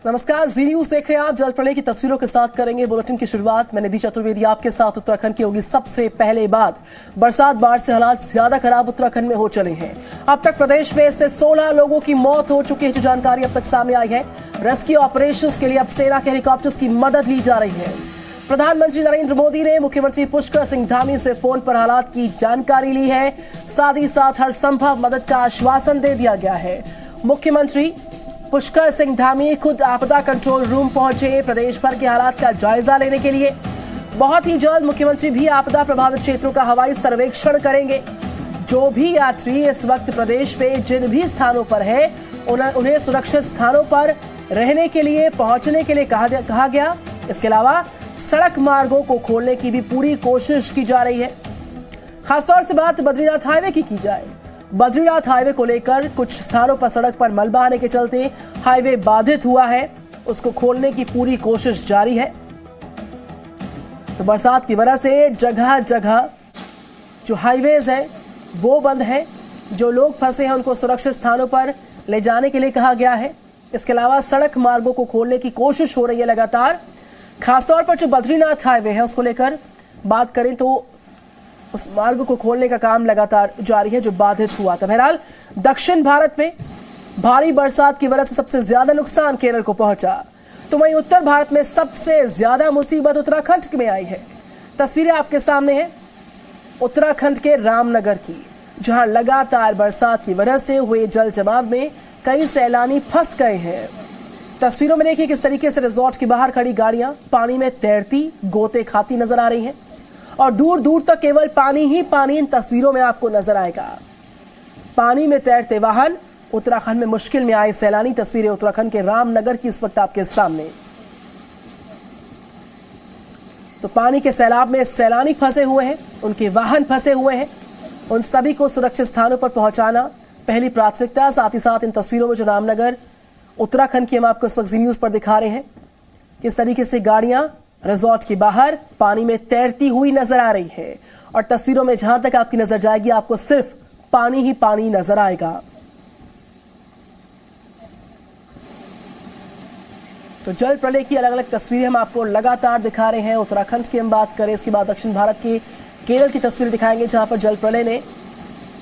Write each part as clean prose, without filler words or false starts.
नमस्कार, जी न्यूज देख रहे हैं आप। जल प्रलय की तस्वीरों के साथ करेंगे बुलेटिन की शुरुआत। मैं निधि चतुर्वेदी आपके साथ। उत्तराखंड की होगी सबसे पहले बात। बरसात बाढ़ से हालात ज्यादा खराब उत्तराखंड में हो चले हैं। अब तक प्रदेश में इससे 16 लोगों की मौत हो चुकी है, जो जानकारी अब तक सामने आई है। रेस्क्यू ऑपरेशंस के लिए अब सेना के हेलीकॉप्टर्स की मदद ली जा रही है। प्रधानमंत्री नरेंद्र मोदी ने मुख्यमंत्री पुष्कर सिंह धामी से फोन पर हालात की जानकारी ली है। साथ ही साथ हर संभव मदद का आश्वासन दे दिया गया है। मुख्यमंत्री पुष्कर सिंह धामी खुद आपदा कंट्रोल रूम पहुंचे प्रदेश भर के हालात का जायजा लेने के लिए। बहुत ही जल्द मुख्यमंत्री भी आपदा प्रभावित क्षेत्रों का हवाई सर्वेक्षण करेंगे। जो भी यात्री इस वक्त प्रदेश में जिन भी स्थानों पर है, उन्हें सुरक्षित स्थानों पर रहने के लिए, पहुंचने के लिए कहा गया। इसके अलावा सड़क मार्गों को खोलने की भी पूरी कोशिश की जा रही है। खासतौर से बात बद्रीनाथ हाईवे की जाए। बद्रीनाथ हाईवे को लेकर कुछ स्थानों पर सड़क पर मलबा आने के चलते हाईवे बाधित हुआ है। उसको खोलने की पूरी कोशिश जारी है। तो बरसात की वजह से जगह जगह जो हाईवेज है वो बंद है। जो लोग फंसे हैं उनको सुरक्षित स्थानों पर ले जाने के लिए कहा गया है। इसके अलावा सड़क मार्गों को खोलने की कोशिश हो रही है लगातार। खासतौर पर जो बद्रीनाथ हाईवे है उसको लेकर बात करें तो उस मार्ग को खोलने का काम लगातार जारी है, जो बाधित हुआ था। बहरहाल दक्षिण भारत में भारी बरसात की वजह से सबसे ज्यादा नुकसान केरल को पहुंचा, तो वहीं उत्तर भारत में सबसे ज्यादा मुसीबत उत्तराखंड में आई है। तस्वीरें आपके सामने हैं उत्तराखंड के रामनगर की, जहां लगातार बरसात की वजह से हुए जल जमाव में कई सैलानी फंस गए हैं। तस्वीरों में देखिए किस तरीके से रिजॉर्ट के बाहर खड़ी गाड़ियां पानी में तैरती, गोते खाती नजर आ रही हैं और दूर दूर तक केवल पानी ही पानी इन तस्वीरों में आपको नजर आएगा। पानी में तैरते वाहन, उत्तराखंड में मुश्किल में आए सैलानी। तस्वीरें उत्तराखंड के रामनगर की इस वक्त आपके सामने। तो पानी के सैलाब में सैलानी फंसे हुए हैं, उनके वाहन फंसे हुए हैं। उन सभी को सुरक्षित स्थानों पर पहुंचाना पहली प्राथमिकता। साथ ही साथ इन तस्वीरों में जो रामनगर उत्तराखंड की हम आपको इस वक्त जी न्यूज पर दिखा रहे हैं, किस तरीके से गाड़ियां रिजॉर्ट के बाहर पानी में तैरती हुई नजर आ रही है। और तस्वीरों में जहां तक आपकी नजर जाएगी आपको सिर्फ पानी ही पानी नजर आएगा। तो जल प्रलय की अलग अलग तस्वीरें हम आपको लगातार दिखा रहे हैं। उत्तराखंड की हम बात करें, इसके बाद दक्षिण भारत की केरल की तस्वीर दिखाएंगे, जहां पर जल प्रलय ने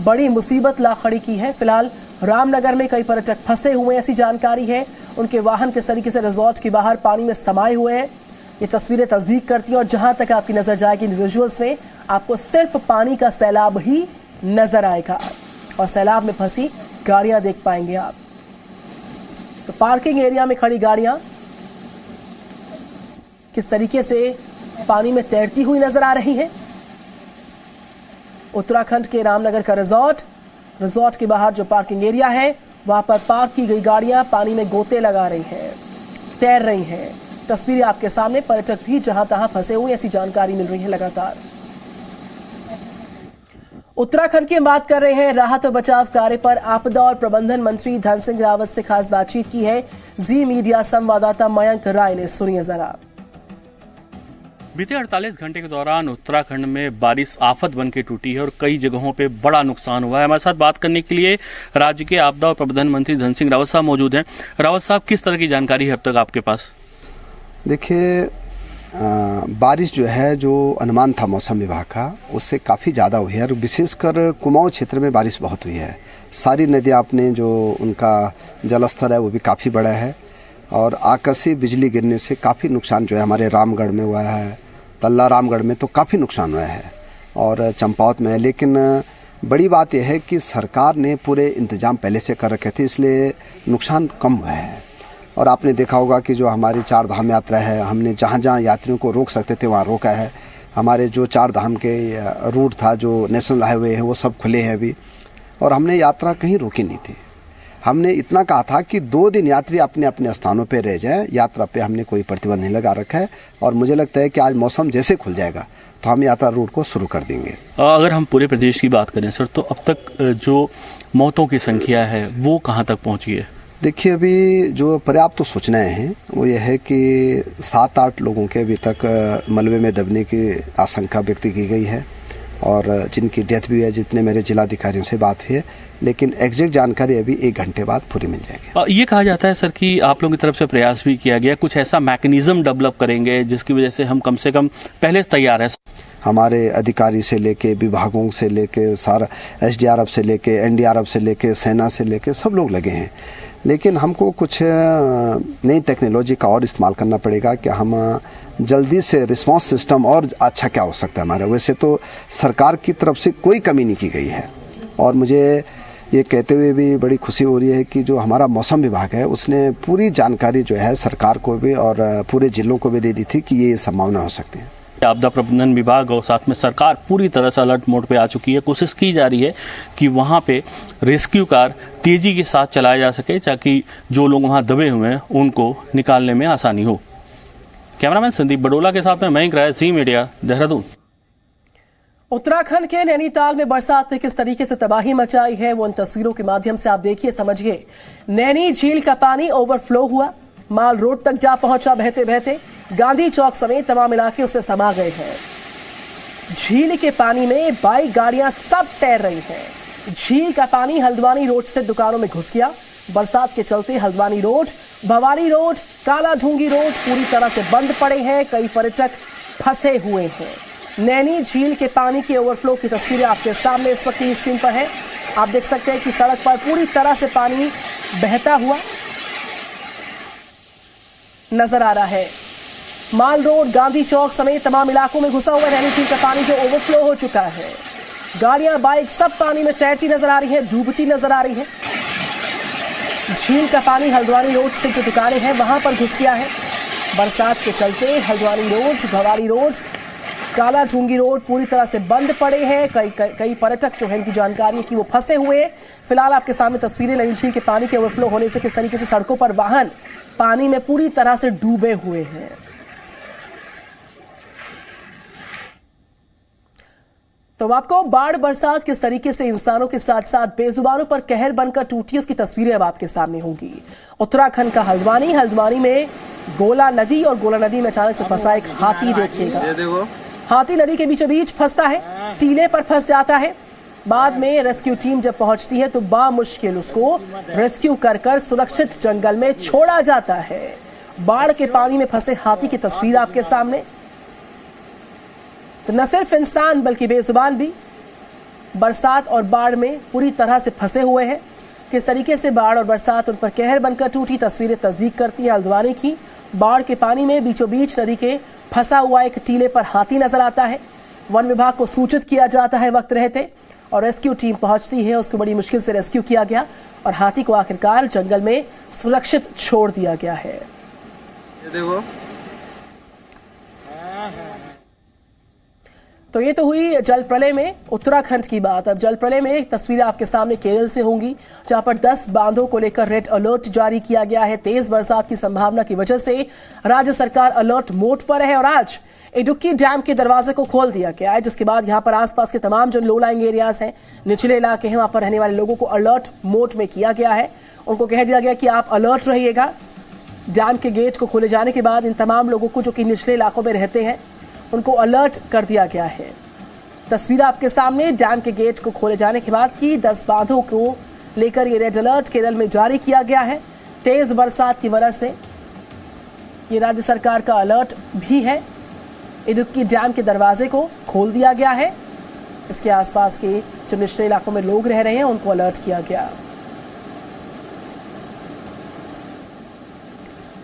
बड़ी मुसीबत ला खड़ी की है। फिलहाल रामनगर में कई पर्यटक फंसे हुए, ऐसी जानकारी है। उनके वाहन किस तरीके से रिजॉर्ट के बाहर पानी में समाये हुए हैं, ये तस्वीरें तस्दीक करती हैं। और जहां तक आपकी नजर जाएगी विजुअल्स में आपको सिर्फ पानी का सैलाब ही नजर आएगा और सैलाब में फंसी गाड़ियां देख पाएंगे आप। तो पार्किंग एरिया में खड़ी गाड़ियां किस तरीके से पानी में तैरती हुई नजर आ रही हैं। उत्तराखंड के रामनगर का रिजॉर्ट के बाहर जो पार्किंग एरिया है वहां पर पार्क की गई गाड़ियां पानी में गोते लगा रही हैं, तैर रही हैं। तस्वीरें आपके सामने। पर्यटक भी जहां तहां फंसे हुए, ऐसी जानकारी मिल रही है लगातार। उत्तराखंड की बात कर रहे हैं। राहत और बचाव कार्य पर आपदा और प्रबंधन मंत्री धन सिंह रावत से खास बातचीत की है जी मीडिया संवाददाता मयंक राय ने। सुनिए जरा। बीते 48 घंटे के दौरान उत्तराखंड में बारिश आफत बन के टूटी है और कई जगहों पे बड़ा नुकसान हुआ है। हमारे साथ बात करने के लिए राज्य के आपदा और प्रबंधन मंत्री धन सिंह रावत साहब मौजूद हैं। रावत साहब, किस तरह की जानकारी है अब तक आपके पास? देखिए, बारिश जो है, जो अनुमान था मौसम विभाग का, उससे काफ़ी ज़्यादा हुई है और विशेषकर कुमाऊं क्षेत्र में बारिश बहुत हुई है। सारी नदियाँ अपने जो उनका जलस्तर है वो भी काफ़ी बड़ा है और आकाशीय बिजली गिरने से काफ़ी नुकसान जो है हमारे रामगढ़ में हुआ है, तल्ला रामगढ़ में तो काफ़ी नुकसान हुआ है और चंपावत में है। लेकिन बड़ी बात यह है कि सरकार ने पूरे इंतजाम पहले से कर रखे थे, इसलिए नुकसान कम हुआ है। और आपने देखा होगा कि जो हमारी 4 धाम यात्रा है, हमने जहाँ जहाँ यात्रियों को रोक सकते थे वहाँ रोका है। हमारे जो 4 धाम के रूट था, जो नेशनल हाईवे है, वो सब खुले हैं अभी और हमने यात्रा कहीं रोकी नहीं थी। हमने इतना कहा था कि 2 दिन यात्री अपने अपने स्थानों पे रह जाएं, यात्रा पे हमने कोई प्रतिबंध नहीं लगा रखा है और मुझे लगता है कि आज मौसम जैसे खुल जाएगा तो हम यात्रा रूट को शुरू कर देंगे। अगर हम पूरे प्रदेश की बात करें सर, तो अब तक जो मौतों की संख्या है वो कहाँ तक पहुँची है? देखिए, अभी जो पर्याप्त सूचनाएं हैं वो ये है कि 7-8 लोगों के अभी तक मलबे में दबने की आशंका व्यक्त की गई है और जिनकी डेथ भी है, जितने मेरे जिलाधिकारियों से बात हुई है, लेकिन एग्जैक्ट जानकारी अभी 1 घंटे बाद पूरी मिल जाएगी। ये कहा जाता है सर कि आप लोगों की तरफ से प्रयास भी किया गया, कुछ ऐसा मैकेनिज्म डेवलप करेंगे जिसकी वजह से हम कम से कम पहले से तैयार है। हमारे अधिकारी से लेके, विभागों से लेके, सारा SDRF से लेके, NDRF से लेके, सेना से लेके सब लोग लगे हैं, लेकिन हमको कुछ नई टेक्नोलॉजी का और इस्तेमाल करना पड़ेगा कि हम जल्दी से रिस्पांस सिस्टम और अच्छा क्या हो सकता है हमारा। वैसे तो सरकार की तरफ से कोई कमी नहीं की गई है, और मुझे ये कहते हुए भी बड़ी खुशी हो रही है कि जो हमारा मौसम विभाग है उसने पूरी जानकारी जो है सरकार को भी और पूरे जिलों को भी दे दी थी कि ये संभावना हो सकती है। आपदा प्रबंधन विभाग और साथ में सरकार पूरी तरह से अलर्ट मोड पे आ चुकी है। कोशिश की जा रही है कि वहाँ पे रेस्क्यू कार तेजी के साथ चलाया जा सके ताकि जो लोग वहाँ दबे हुए हैं उनको निकालने में आसानी हो। कैमरामैन संदीप बडोला के साथ में मयंक राय, ज़ी मीडिया, देहरादून। उत्तराखंड के नैनीताल में बरसात ने किस तरीके से तबाही मचाई है वो इन तस्वीरों के माध्यम से आप देखिए, समझिए। नैनी झील का पानी ओवरफ्लो हुआ, माल रोड तक जा पहुंचा बहते बहते। गांधी चौक समेत तमाम इलाके उसमें समा गए हैं। झील के पानी में बाइक, गाड़ियां सब तैर रही हैं। झील का पानी हल्द्वानी रोड से दुकानों में घुस गया। बरसात के चलते हल्द्वानी रोड, भवाली रोड, काला ढूंगी रोड पूरी तरह से बंद पड़े हैं। कई पर्यटक फंसे हुए हैं। नैनी झील के पानी के ओवरफ्लो की तस्वीरें आपके सामने इस वक्त की स्क्रीन पर है। आप देख सकते हैं कि सड़क पर पूरी तरह से पानी बहता हुआ नजर आ रहा है। माल रोड, गांधी चौक समेत तमाम इलाकों में घुसा हुआ नैनी झील का पानी जो ओवरफ्लो हो चुका है। गाड़ियां, बाइक सब पानी में तैरती नजर आ रही है, डूबती नजर आ रही है। झील का पानी हल्द्वानी रोड से जो दुकानें हैं वहां पर घुस गया है। बरसात के चलते हल्द्वानी रोड, भवाली रोड, काला ढूंगी रोड पूरी तरह से बंद पड़े हैं। कई पर्यटक जो है इनकी जानकारी है कि वो फंसे हुए हैं। फिलहाल आपके सामने तस्वीरें नैनी झील के पानी के ओवरफ्लो होने से किस तरीके से सड़कों पर वाहन पानी में पूरी तरह से डूबे हुए हैं। तो आपको बाढ़ बरसात किस तरीके से इंसानों के साथ साथ बेजुबानों पर कहर बनकर टूटी उसकी तस्वीरें अब आपके सामने होंगी। उत्तराखंड का हल्द्वानी में गोला नदी और गोला नदी में अचानक से फंसा एक हाथी देखिएगा। हाथी नदी के बीचों बीच फंसता है, टीले पर फंस जाता है। बाद में रेस्क्यू टीम जब पहुंचती है तो बामुश्किल उसको रेस्क्यू कर सुरक्षित जंगल में छोड़ा जाता है। बाढ़ के पानी में फंसे हाथी की तस्वीर आपके सामने। तो न सिर्फ इंसान बल्कि बेजुबान भी बरसात और बाढ़ में पूरी तरह से फंसे हुए हैं। किस तरीके से बाढ़ और बरसात उन पर कहर बनकर टूटी तस्वीरें तस्दीक करती है हल्द्वानी की। बाढ़ के पानी में बीचों बीच नदी के फंसा हुआ एक टीले पर हाथी नजर आता है। वन विभाग को सूचित किया जाता है वक्त रहते और रेस्क्यू टीम पहुंचती है। उसको बड़ी मुश्किल से रेस्क्यू किया गया और हाथी को आखिरकार जंगल में सुरक्षित छोड़ दिया गया है। देखो, तो ये तो हुई जल प्रलय में उत्तराखंड की बात। अब जल प्रलय में तस्वीरें आपके सामने केरल से होंगी, जहां पर 10 बांधों को लेकर रेड अलर्ट जारी किया गया है। तेज बरसात की संभावना की वजह से राज्य सरकार अलर्ट मोड पर है और आज इडुक्की डैम के दरवाजे को खोल दिया गया है, जिसके बाद यहां पर आसपास के तमाम जो लो लाइंग एरियाज हैं, निचले इलाके हैं, वहां पर रहने वाले लोगों को अलर्ट मोड में किया गया है। उनको कह दिया गया कि आप अलर्ट रहिएगा। डैम के गेट को खोले जाने के बाद इन तमाम लोगों को जो कि निचले इलाकों में रहते हैं उनको अलर्ट कर दिया गया है। तस्वीर आपके सामने डैम के गेट को खोले जाने के बाद की 10 बांधों को लेकर ये रेड अलर्ट केरल में जारी किया गया है। तेज बरसात की वजह से ये राज्य सरकार का अलर्ट भी है। इडुक्की डैम के दरवाजे को खोल दिया गया है। इसके आसपास के जो निचले इलाकों में लोग रह रहे हैं उनको अलर्ट किया गया।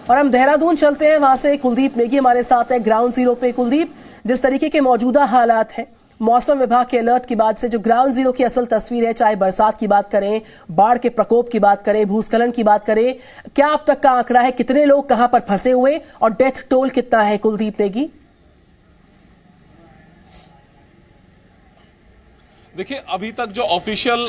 और हम देहरादून चलते हैं, वहां से कुलदीप नेगी हमारे साथ है ग्राउंड जीरो पे। कुलदीप, जिस तरीके के मौजूदा हालात हैं, मौसम विभाग के अलर्ट के बाद से जो ग्राउंड जीरो की असल तस्वीर है, चाहे बरसात की बात करें, बाढ़ के प्रकोप की बात करें, भूस्खलन की बात करें, क्या अब तक का आंकड़ा है, कितने लोग कहां पर फंसे हुए और डेथ टोल कितना है? कुलदीप नेगी। देखिए, अभी तक जो ऑफिशियल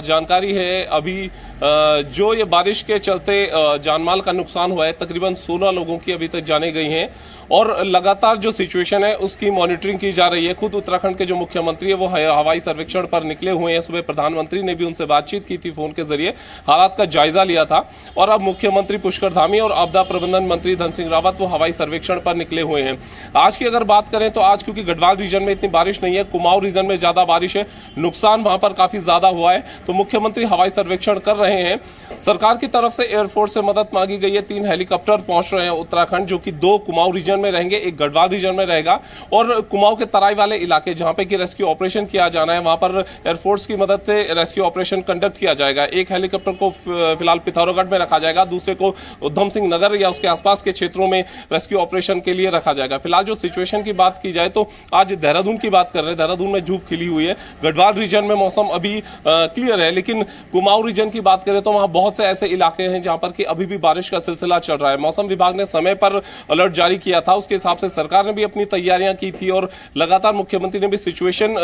जानकारी है, अभी जो ये बारिश के चलते जानमाल का नुकसान हुआ है, तकरीबन 16 लोगों की अभी तक जाने गई हैं और लगातार जो सिचुएशन है उसकी मॉनिटरिंग की जा रही है। खुद उत्तराखंड के जो मुख्यमंत्री है वो हवाई सर्वेक्षण पर निकले हुए हैं। सुबह प्रधानमंत्री ने भी उनसे बातचीत की थी फोन के जरिए, हालात का जायजा लिया था और अब मुख्यमंत्री पुष्कर धामी और आपदा प्रबंधन मंत्री धन सिंह रावत वो हवाई सर्वेक्षण पर निकले हुए हैं। आज की अगर बात करें तो आज क्योंकि गढ़वाल रीजन में इतनी बारिश नहीं है, कुमाऊं रीजन में ज्यादा बारिश है, नुकसान वहां पर काफी ज्यादा हुआ है, तो मुख्यमंत्री हवाई सर्वेक्षण कर रहे हैं। सरकार की तरफ से एयरफोर्स से मदद मांगी गई है। 3 हेलीकॉप्टर पहुंच रहे हैं उत्तराखंड, जो कि 2 कुमाऊं रीजन में रहेंगे, एक गढ़वाल रीजन में रहेगा और कुमाऊं के तराई वाले इलाके जहां पे कि रेस्क्यू ऑपरेशन किया जाना है, वहां पर एयरफोर्स की मदद से रेस्क्यू ऑपरेशन कंडक्ट किया जाएगा। एक हेलीकॉप्टर को फिलहाल पिथौरागढ़ में रखा जाएगा, दूसरे को उधम सिंह नगर या उसके आसपास के क्षेत्रों में रेस्क्यू ऑपरेशन के लिए रखा जाएगा। फिलहाल जो सिचुएशन की बात की जाए तो आज देहरादून की बात कर रहे हैं, देहरादून में धूप खिली हुई है। गढ़वाल रीजन में मौसम अभी क्लियर है, लेकिन कुमाऊं रीजन की बात करें तो वहां बहुत से ऐसे इलाके हैं जहां पर कि अभी भी बारिश का सिलसिला चल रहा है। मौसम विभाग ने समय पर अलर्ट जारी किया था, उसके हिसाब से सरकार ने भी अपनी तैयारियां की थी और लगातार मुख्यमंत्री ने भी सिचुएशन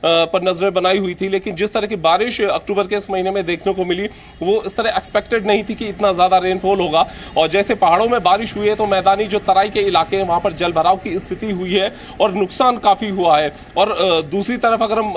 पर नजरें बनाई हुई थी। लेकिन जिस तरह की बारिश अक्टूबर के इस महीने में देखने को मिली वो इस तरह एक्सपेक्टेड नहीं थी कि इतना ज्यादा रेनफॉल होगा। और जैसे पहाड़ों में बारिश हुई है तो मैदानी जो तराई के इलाके हैं वहां पर जल भराव की स्थिति हुई है और नुकसान काफी हुआ है। और दूसरी तरफ अगर हम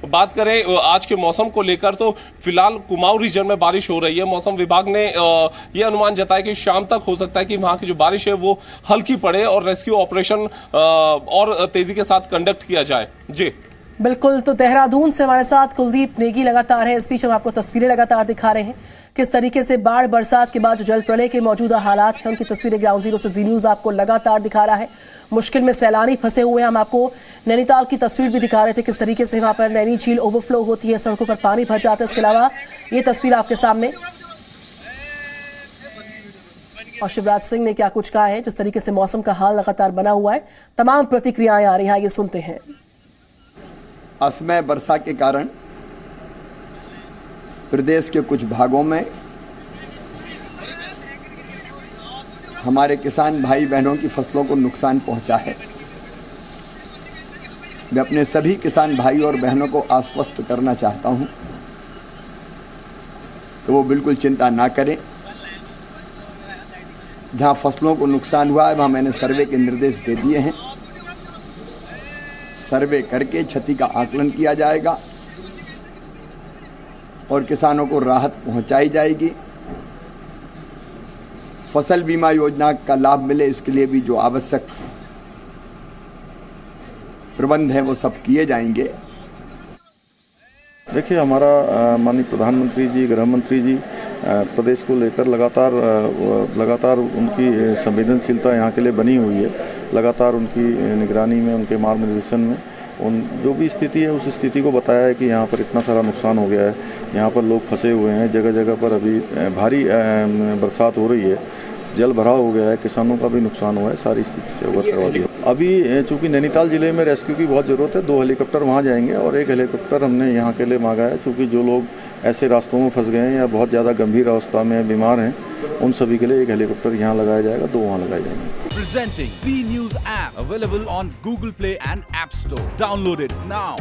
बात करें आज के मौसम को लेकर तो फिलहाल कुमाऊं रीजन में बारिश हो रही है। मौसम विभाग ने यह अनुमान जताया कि शाम तक हो सकता है कि वहां की जो बारिश है वो हल्की पड़े और रेस्क्यू ऑपरेशन और तेजी के साथ कंडक्ट किया जाए। जी बिल्कुल, तो देहरादून से हमारे साथ कुलदीप नेगी लगातार है। इस बीच हम आपको तस्वीरें लगातार दिखा रहे हैं किस तरीके से बाढ़ बरसात के बाद जो जल प्रलय के मौजूदा हालात हैं उनकी तस्वीरें ग्राउंड जीरो से जी न्यूज आपको लगातार दिखा रहा है। मुश्किल में सैलानी फंसे हुए हैं। हम आपको नैनीताल की तस्वीर भी दिखा रहे थे किस तरीके से वहां पर नैनी झील ओवरफ्लो होती है, सड़कों पर पानी भर जाता है। इसके अलावा ये तस्वीर आपके सामने और शिवराज सिंह ने क्या कुछ कहा है, जिस तरीके से मौसम का हाल लगातार बना हुआ है, तमाम प्रतिक्रियाएं आ रही हैं, ये सुनते हैं। असमय वर्षा के कारण प्रदेश के कुछ भागों में हमारे किसान भाई बहनों की फसलों को नुकसान पहुंचा है। मैं अपने सभी किसान भाई और बहनों को आश्वस्त करना चाहता हूं कि वो बिल्कुल चिंता ना करें। जहां फसलों को नुकसान हुआ है वहां मैंने सर्वे के निर्देश दे दिए हैं। सर्वे करके क्षति का आकलन किया जाएगा और किसानों को राहत पहुंचाई जाएगी। फसल बीमा योजना का लाभ मिले इसके लिए भी जो आवश्यक प्रबंध है वो सब किए जाएंगे। देखिए, हमारा माननीय प्रधानमंत्री जी, गृह मंत्री जी प्रदेश को लेकर लगातार उनकी संवेदनशीलता यहाँ के लिए बनी हुई है। लगातार उनकी निगरानी में, उनके मार्गदर्शन में उन जो भी स्थिति है उस स्थिति को बताया है कि यहाँ पर इतना सारा नुकसान हो गया है, यहाँ पर लोग फंसे हुए हैं, जगह जगह पर अभी भारी बरसात हो रही है, जल भराव हो गया है, किसानों का भी नुकसान हुआ है, सारी स्थिति से अवगत करवा दिया। अभी चूँकि नैनीताल जिले में रेस्क्यू की बहुत ज़रूरत है, 2 हेलीकॉप्टर वहाँ जाएंगे और 1 हेलीकॉप्टर हमने यहाँ के लिए मांगा है, क्योंकि जो लोग ऐसे रास्तों में फंस गए हैं या बहुत ज़्यादा गंभीर अवस्था में बीमार हैं उन सभी के लिए 1 हेलीकॉप्टर यहाँ लगाया जाएगा, 2 वहाँ लगाए जाएंगे। Presenting B News app available on Google Play and App Store. Download it now.